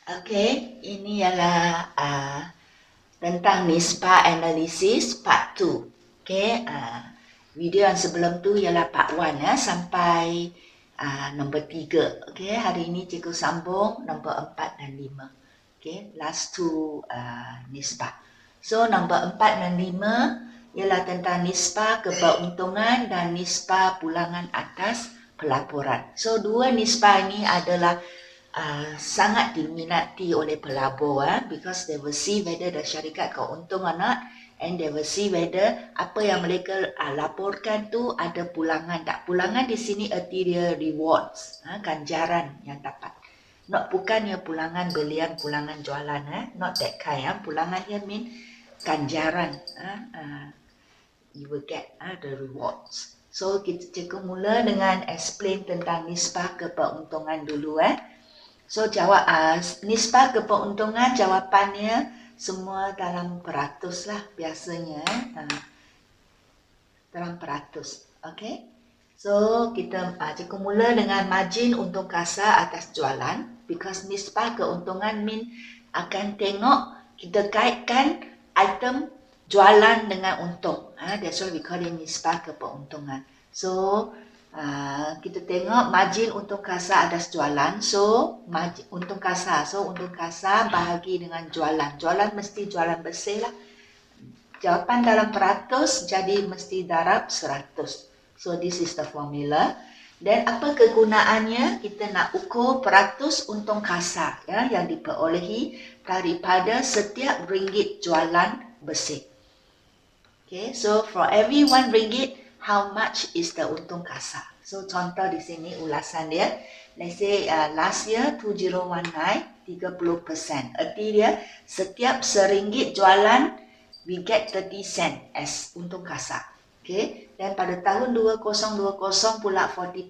Okey, ini ialah tentang NISPA Analysis Part 2. Okey, video yang sebelum tu ialah Part 1 sampai nombor 3. Okey, hari ini cikgu sambung nombor 4 dan 5. Okey, last two NISPA. So, nombor 4 dan 5 ialah tentang NISPA keberuntungan dan NISPA pulangan atas pelaporan. So, dua NISPA ini adalah sangat diminati oleh pelabur because they will see whether the syarikat keuntung or not, and they will see whether apa yang mereka laporkan tu ada pulangan tak. Pulangan di sini erti dia rewards, ganjaran yang dapat. Not bukannya pulangan belian, pulangan jualan, not that kind. Pulangan here mean ganjaran. You will get the rewards. So kita mula dengan explain tentang nisbah keberuntungan dulu. So jawab nisbah keberuntungan jawapannya semua dalam peratus lah biasanya. Dalam peratus. Okay. So kita cikgu mula dengan margin untung kasar atas jualan, because nisbah keuntungan mean akan tengok kita kaitkan item jualan dengan untung. That's why we call it nisbah keberuntungan. So kita tengok margin untung kasar atas jualan. So margin, untung kasar. So untung kasar bahagi dengan jualan. Jualan mesti jualan bersih lah. Jawapan dalam peratus jadi mesti darab 100. So this is the formula. Dan apa kegunaannya? Kita nak ukur peratus untung kasar yang diperolehi daripada setiap ringgit jualan bersih. Okay, so for every 1 ringgit, how much is the untung kasar? So contoh di sini ulasan dia. Let's say last year 2019 30%. Arti dia setiap RM1 jualan we get 30 sen as untung kasar. Okay, dan pada tahun 2020 pula 40%.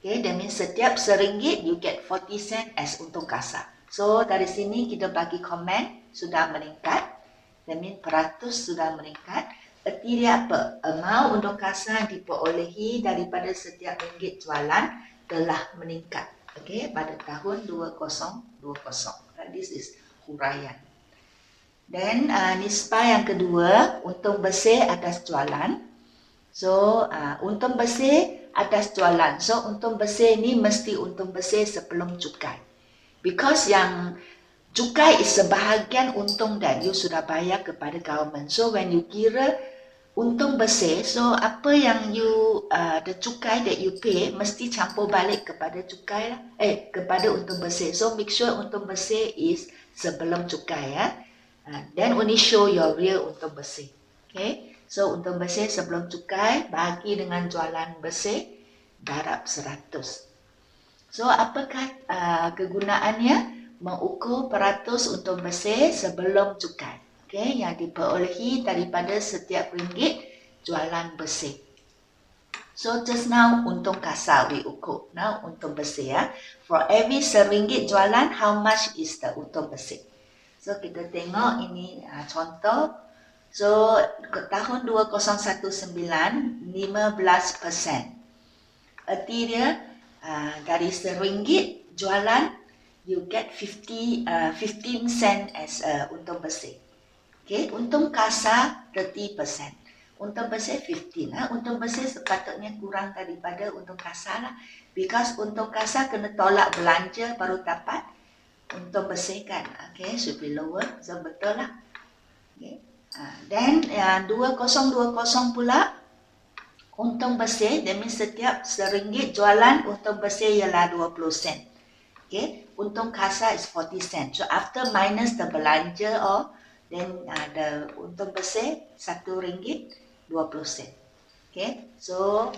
Okay, that means setiap RM1 you get 40 sen as untung kasar. So dari sini kita bagi komen sudah meningkat. That means peratus sudah meningkat. Erti dia apa? Amount untung kasar diperolehi daripada setiap ringgit jualan telah meningkat. Okay, pada tahun 2020. This is huraian. Dan nisbah yang kedua, untung bersih atas jualan. So, untung bersih atas jualan. So, untung bersih ni mesti untung bersih sebelum cukai. Because yang cukai is sebahagian untung that you sudah bayar kepada government. So, when you kira untung bersih, so apa yang you, the cukai that you pay, mesti campur balik kepada cukai lah. Kepada untung bersih. So, make sure untung bersih is sebelum cukai then only show your real untung bersih. Okay, so untung bersih sebelum cukai bahagi dengan jualan bersih darab 100. So apakah kegunaannya? Mengukur peratus untung bersih sebelum cukai. Okay, yang diperolehi daripada setiap ringgit jualan bersih. So just now untung kasar we ukur. Now untung bersih For every RM1 jualan, how much is the untung bersih? So kita tengok ini contoh. So tahun 2019 15%. Erti dia dari RM1 jualan you get 15 sen as untung bersih. Okay, untung kasar 30%. Untung bersih 15. Untung bersih sepatutnya kurang daripada untung kasar lah. Because untung kasar kena tolak belanja baru dapat untung bersih kan. Okay, should be lower. So betul lah. Okay. Then 2020 pula untung bersih, that means setiap RM1 jualan untung bersih ialah 20 sen. Okay, untung kasar is 40 sen. So after minus the belanja then the untung bersih RM1 20 sen. Okay, so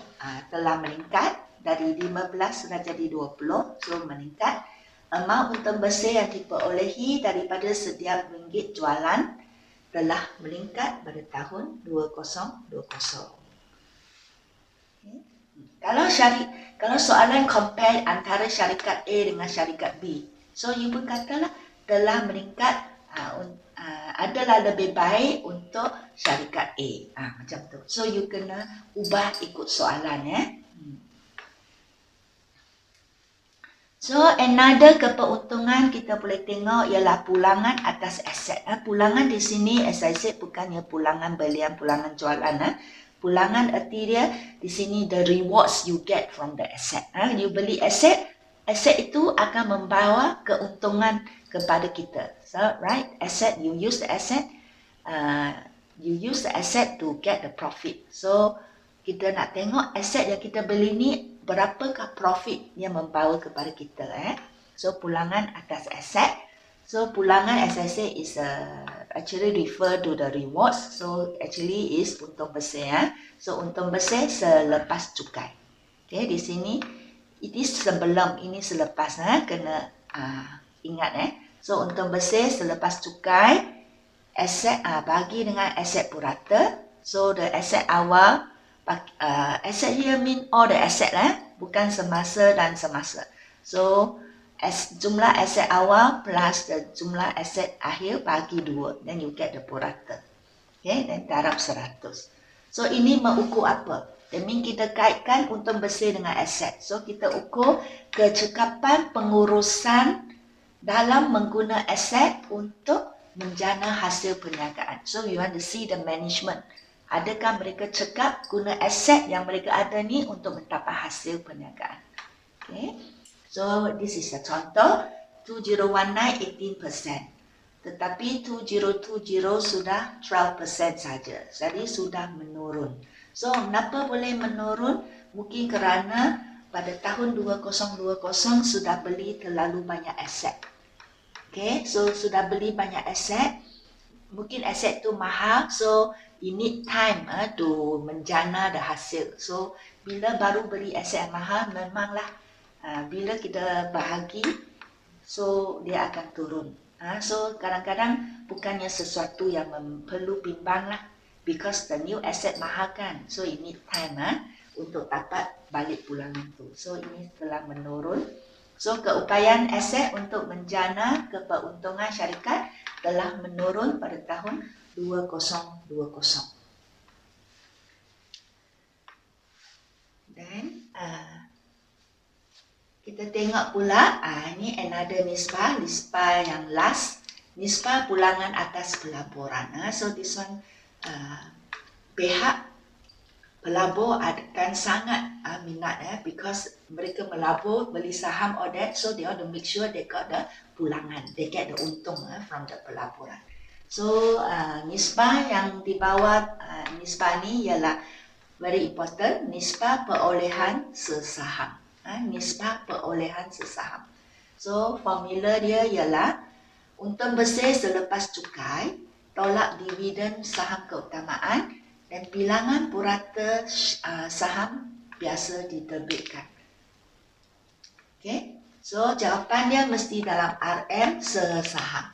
telah meningkat dari 15 sudah jadi 20, so meningkat. Amount untung bersih yang diperolehi daripada setiap ringgit jualan telah meningkat pada tahun 2020. Okay. Kalau soalan compare antara syarikat A dengan syarikat B, so you pun katalah telah meningkat, adalah lebih baik untuk syarikat A. Macam tu. So you kena ubah ikut soalan So another keuntungan kita boleh tengok ialah pulangan atas aset. Pulangan di sini as I said bukannya pulangan belian, pulangan jualan. Pulangan erti dia di sini the rewards you get from the asset. You beli aset, aset itu akan membawa keuntungan kepada kita. So right, asset, you use the asset, to get the profit. So kita nak tengok aset yang kita beli ni berapakah profit yang membawa kepada kita. So pulangan atas aset. So pulangan as I say is actually refer to the rewards. So actually is untung besar. So untung besar selepas cukai. Okay, di sini it is sebelum, ini selepas. Kena ingat. So untung besar selepas cukai, aset bagi dengan aset purata. So the aset awal, asset here mean all the asset bukan semasa dan semasa. So jumlah aset awal plus the jumlah aset akhir bagi 2, then you get the purata. Okay, dan darab 100. So ini mengukur apa? That mean kita kaitkan untung besar dengan aset. So kita ukur kecekapan pengurusan dalam mengguna aset untuk menjana hasil perniagaan. So we want to see the management. Adakah mereka cekap guna aset yang mereka ada ni untuk mendapat hasil perniagaan. Okay. So this is a contoh. 2019 18%. Tetapi 2020 sudah 12% saja. Jadi sudah menurun. So kenapa boleh menurun? Mungkin kerana pada tahun 2020 sudah beli terlalu banyak aset. Okay, so sudah beli banyak aset. Mungkin aset tu mahal. So you need time to menjana the hasil. So bila baru beli aset yang mahal, memanglah bila kita bahagi, so dia akan turun. So kadang-kadang bukannya sesuatu yang perlu bimbang lah, because the new asset mahal kan. So you need time untuk dapat balik pulangan tu. So ini telah menurun. So keupayaan aset untuk menjana keuntungan syarikat telah menurun pada tahun 2020. Dan kita tengok pula, ini another nisbah yang last, nisbah pulangan atas pelaburan. So this one, pihak pelabur akan sangat minat because mereka melabur, beli saham or that, so they want to make sure they got the pulangan, they get the untung from the pelaburan. So nisbah yang di bawah nisbah ni ialah very important, nisbah perolehan sesaham. Nisbah perolehan sesaham. So formula dia ialah untung besar selepas cukai, tolak dividen saham keutamaan, dan bilangan purata saham biasa diterbitkan. Okay, so jawapan dia mesti dalam RM sesaham.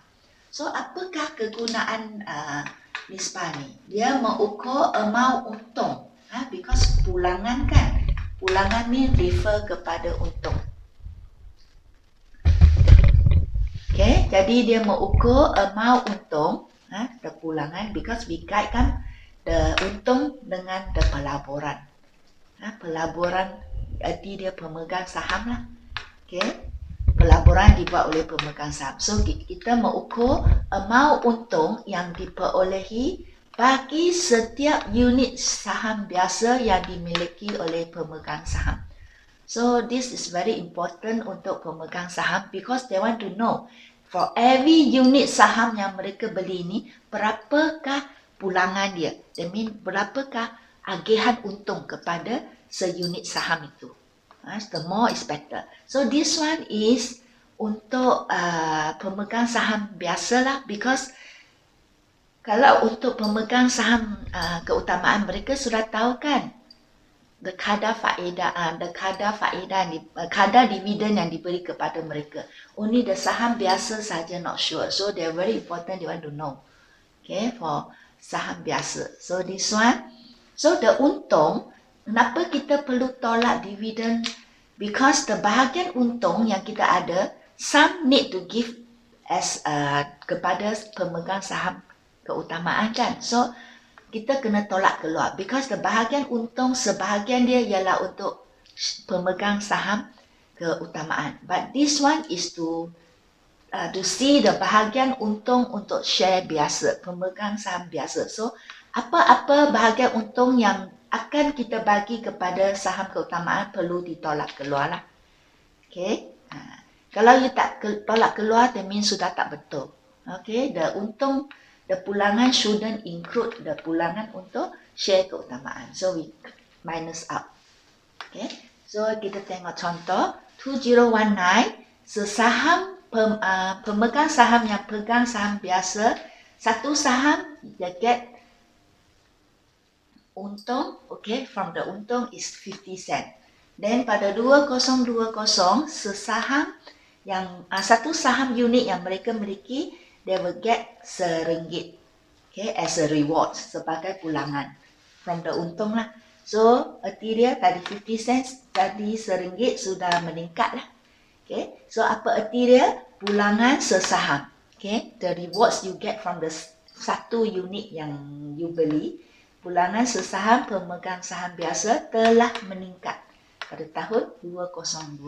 So apakah kegunaan nisbah ni? Dia mengukur amount untung. Because pulangan kan, pulangan ni refer kepada untung. Okay, jadi dia mengukur amount untung, the pulangan, because we kaitkan the untung dengan the pelaburan. Pelaburan arti dia pemegang saham lah. Okay, pelaburan dibuat oleh pemegang saham. So kita mengukur amount untung yang diperolehi bagi setiap unit saham biasa yang dimiliki oleh pemegang saham. So this is very important untuk pemegang saham because they want to know for every unit saham yang mereka beli ni, berapakah pulangan dia. That means berapakah agihan untung kepada seunit saham itu. The more is better. So this one is untuk pemegang saham biasalah, because kalau untuk pemegang saham keutamaan, mereka sudah tahu kan the kadar faedah, kadar dividen yang diberi kepada mereka. Only the saham biasa saja not sure. So they are very important, they want to know. Okay, for saham biasa. So this one, so the untung, kenapa kita perlu tolak dividen? Because the bahagian untung yang kita ada, some need to give as kepada pemegang saham keutamaan kan. So kita kena tolak keluar because the bahagian untung sebahagian dia ialah untuk pemegang saham keutamaan. But this one is to see the bahagian untung untuk share biasa, pemegang saham biasa. So, apa-apa bahagian untung yang akan kita bagi kepada saham keutamaan perlu ditolak keluar lah. Okay. Kalau you tak tolak keluar, that means sudah tak betul. Okay. The pulangan shouldn't include the pulangan untuk share keutamaan. So, we minus out. Okay. So, kita tengok contoh. 2019, sesaham pemegang saham yang pegang saham biasa, satu saham dia get untung, okay, from the untung is 50 cent. Then pada 2020, sesaham yang satu saham unit yang mereka miliki, they will get RM1, okay, as a reward, sebagai pulangan from the untung lah. So, erti dia tadi 50 cents, jadi RM1 sudah meningkat lah. Okay, so apa erti dia? Pulangan sesaham. Okay, the rewards you get from the satu unit yang you beli, pulangan sesaham pemegang saham biasa telah meningkat pada tahun 2020.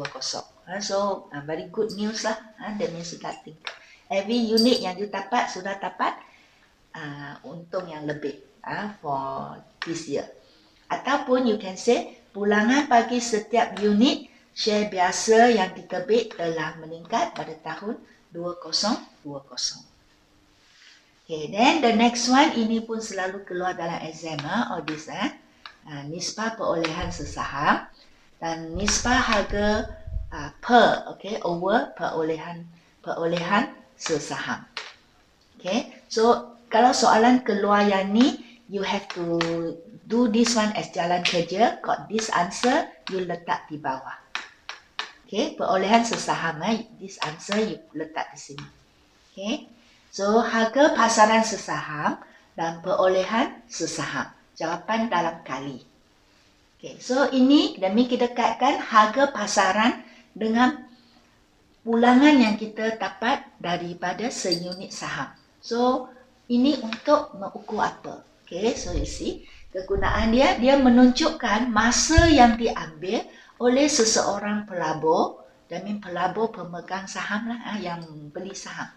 So, very good news lah. That means sudah tingkat. Every unit yang you dapat sudah dapat untung yang lebih for this year. Ataupun you can say pulangan bagi setiap unit share biasa yang diterbit telah meningkat pada tahun 2020. Okay, then the next one, ini pun selalu keluar dalam exam, all this, nisbah perolehan sesaham dan nisbah harga per, okay, over perolehan sesaham. Okay, so kalau soalan keluar yang ni, you have to do this one as jalan kerja. Got this answer, you letak di bawah. Okay, perolehan sesaham, this answer you letak di sini. Okay, so harga pasaran sesaham dan perolehan sesaham. Jawapan dalam kali. Okay, so ini demi kita kaitkan harga pasaran dengan pulangan yang kita dapat daripada seunit saham. So, ini untuk mengukur apa? Okay, so you see, kegunaan dia menunjukkan masa yang diambil oleh seseorang pelabur, dan pelabur pemegang saham lah, yang beli saham,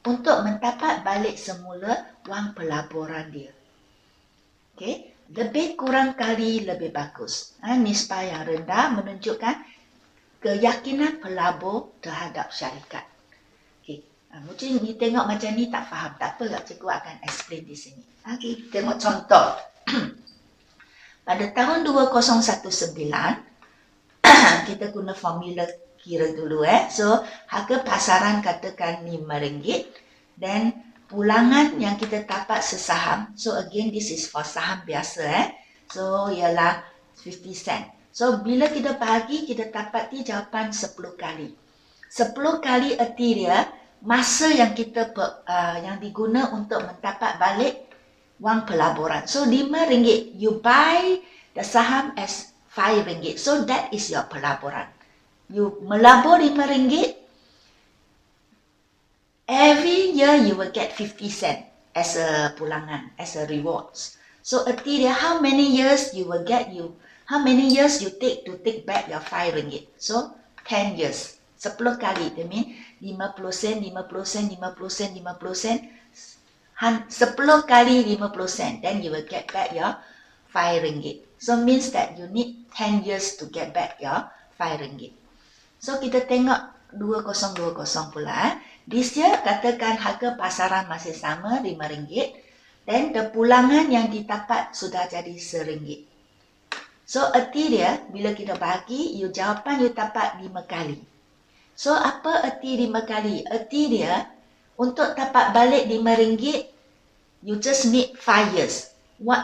untuk mendapat balik semula wang pelaburan dia. Okay, lebih kurang kali lebih bagus. Nisbah yang rendah menunjukkan keyakinan pelabur terhadap syarikat. Okay, mungkin ni tengok macam ni tak faham, tak apa, cikgu akan explain di sini. Okay, tengok contoh. Pada tahun 2019, kita guna formula kira dulu. So, harga pasaran katakan RM5 dan pulangan yang kita dapat sesaham. So, again, this is for saham biasa. So, ialah 50 cent. So, bila kita bagi, kita dapati jawapan 10 kali. 10 kali erti dia, masa yang kita yang diguna untuk mendapat balik wang pelaburan. So, RM5, you buy the saham as RM5. So, that is your pelaburan. You melabur RM5, every year you will get 50 cent as a pulangan, as a rewards. So, erti dia, how many years you will get how many years you take to take back your RM5? So, 10 years. 10 kali, that means 50 sen, 50 sen, 50 sen, 50 sen. 10 kali 50 sen, then you will get back your RM5. So, means that you need 10 years to get back your RM5. So, kita tengok 2020 pula. This year, katakan harga pasaran masih sama, RM5. Dan pulangan yang didapat sudah jadi RM1. So, erti dia, bila kita bagi, jawapan you dapat 5 kali. So, apa erti 5 kali? Erti dia, untuk dapat balik RM5, you just need 5 years.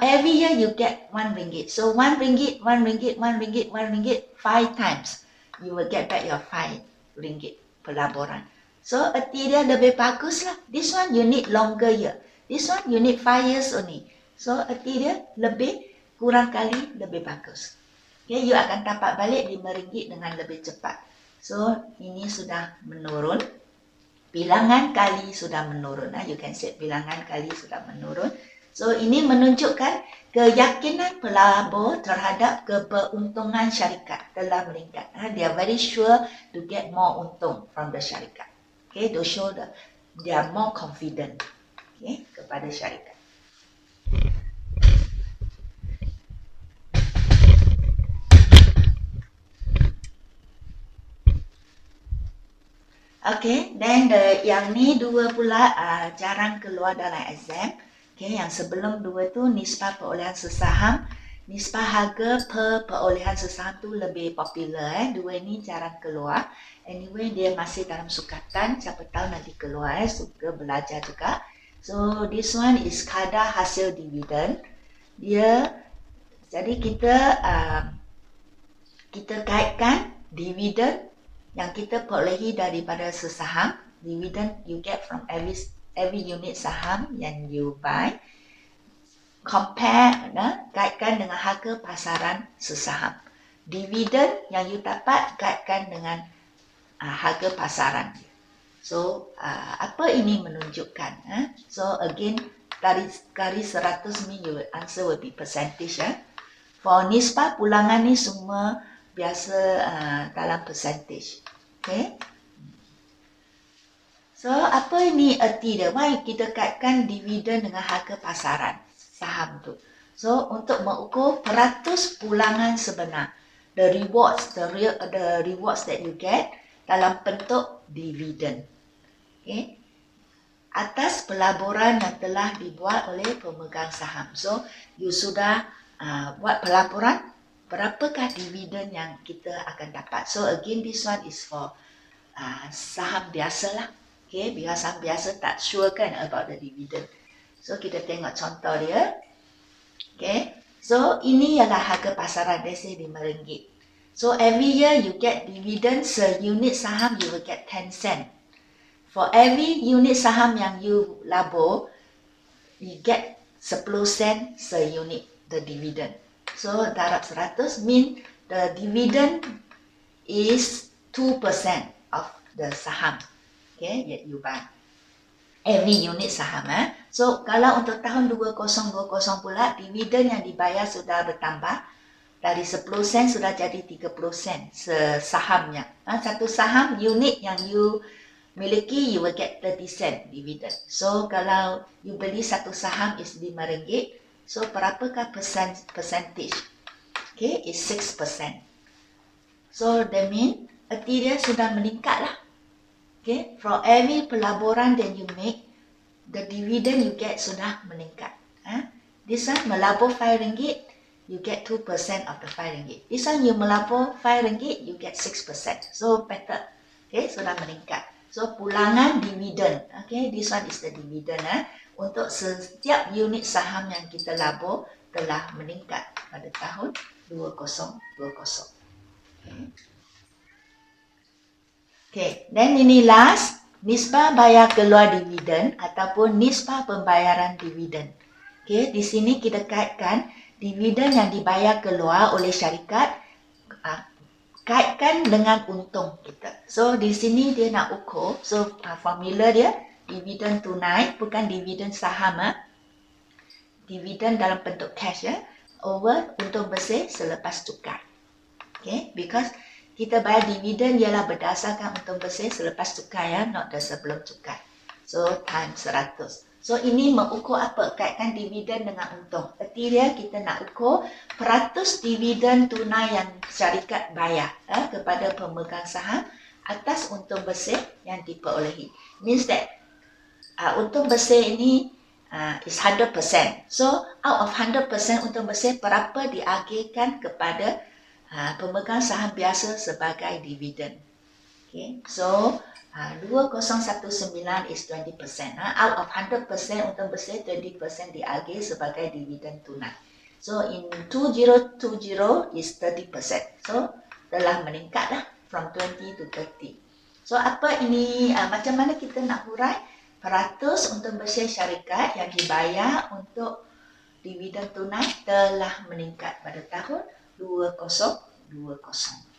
Every year you get RM1. So, RM1, RM1, RM1, RM1, 5 times. You will get back your RM5 pelaburan. So, erti dia lebih bagus lah. This one you need longer year. This one you need 5 years only. So, erti dia kurang kali lebih bagus. Okay, you akan dapat balik RM5 dengan lebih cepat. So, ini sudah menurun. Bilangan kali sudah menurun. You can say bilangan kali sudah menurun. So ini menunjukkan keyakinan pelabur terhadap keberuntungan syarikat telah meningkat. They are very sure to get more untung from the syarikat. Okay, to show they are more confident, okay, kepada syarikat. Okay, then yang ni dua pula jarang keluar dalam exam. Okay, yang sebelum dua tu nisbah perolehan sesaham, nisbah harga per perolehan sesaham tu lebih popular. Dua ni jarang keluar. Anyway, dia masih dalam sukatan. Siapa tahu nanti keluar, suka belajar juga. So this one is kadar hasil dividen. Dia, jadi kita kaitkan dividen yang kita perolehi daripada sesaham, dividend you get from every unit saham yang you buy, compare, kaitkan dengan harga pasaran sesaham. Dividen yang you dapat kaitkan dengan harga pasaran. So apa ini menunjukkan? So again, garis 100 mean your answer will be percentage. For nisbah pulangan ni semua biasa dalam percentage. Okay. So apa ini erti dia? Why kita kaitkan dividen dengan harga pasaran saham tu? So untuk mengukur peratus pulangan sebenar, the rewards that you get dalam bentuk dividen. Okay. Atas pelaburan yang telah dibuat oleh pemegang saham. So you sudah buat pelaburan, berapakah dividen yang kita akan dapat. So again, this one is for saham biasa lah. Okay, bila saham biasa tak sure kan about the dividend. So kita tengok contoh dia. Okay, so ini ialah harga pasaran, dia say RM5. So every year you get dividend, se-unit saham you will get 10 sen. For every unit saham yang you labur, you get 10 sen se-unit the dividend. So darab 100 mean the dividend is 2% of the saham, okay, that you buy. Every unit saham. So kalau untuk tahun 2020 pula, dividen yang dibayar sudah bertambah. Dari 10 sen sudah jadi 30 sen sesahamnya. Satu saham unit yang you miliki, you will get 30 sen dividen. So kalau you beli satu saham is RM5, so berapakah percentage? Okay, is 6%. So that means erti dia sudah meningkat lah. Okay, from every pelaburan that you make, the dividend you get sudah meningkat. This one melabur RM5, you get 2% of the RM5. This one you melabur RM5, you get 6%. So better. Okay, sudah meningkat. So pulangan dividen. Okay, this one is the dividend. Untuk setiap unit saham yang kita labur telah meningkat pada tahun 2020. Okay, then ini last, nisbah bayar keluar dividen ataupun nisbah pembayaran dividen. Okay, di sini kita kaitkan dividen yang dibayar keluar oleh syarikat, kaitkan dengan untung kita. So di sini dia nak ukur, so formula dia, dividen tunai, bukan dividen saham. Dividen dalam bentuk cash over untung bersih selepas cukai. Okay, because kita bayar dividen ialah berdasarkan untung bersih selepas cukai, not the sebelum cukai. So times 100. So ini mengukur apa? Kaitkan dividen dengan untung. Erti dia kita nak ukur peratus dividen tunai yang syarikat bayar kepada pemegang saham atas untung bersih yang diperolehi. Means that untung bersih ini is 100%. So out of 100% untung bersih, berapa diagihkan kepada pemegang saham biasa sebagai dividen. Okay, so 2019 is 20%. Out of 100% untung bersih, 20% diagih sebagai dividen tunai. So in 2020 is 30%. So telah meningkat lah from 20 to 30. So apa ini, macam mana kita nak hurai? Peratus untung bersih syarikat yang dibayar untuk dividen tunai telah meningkat pada tahun 2020.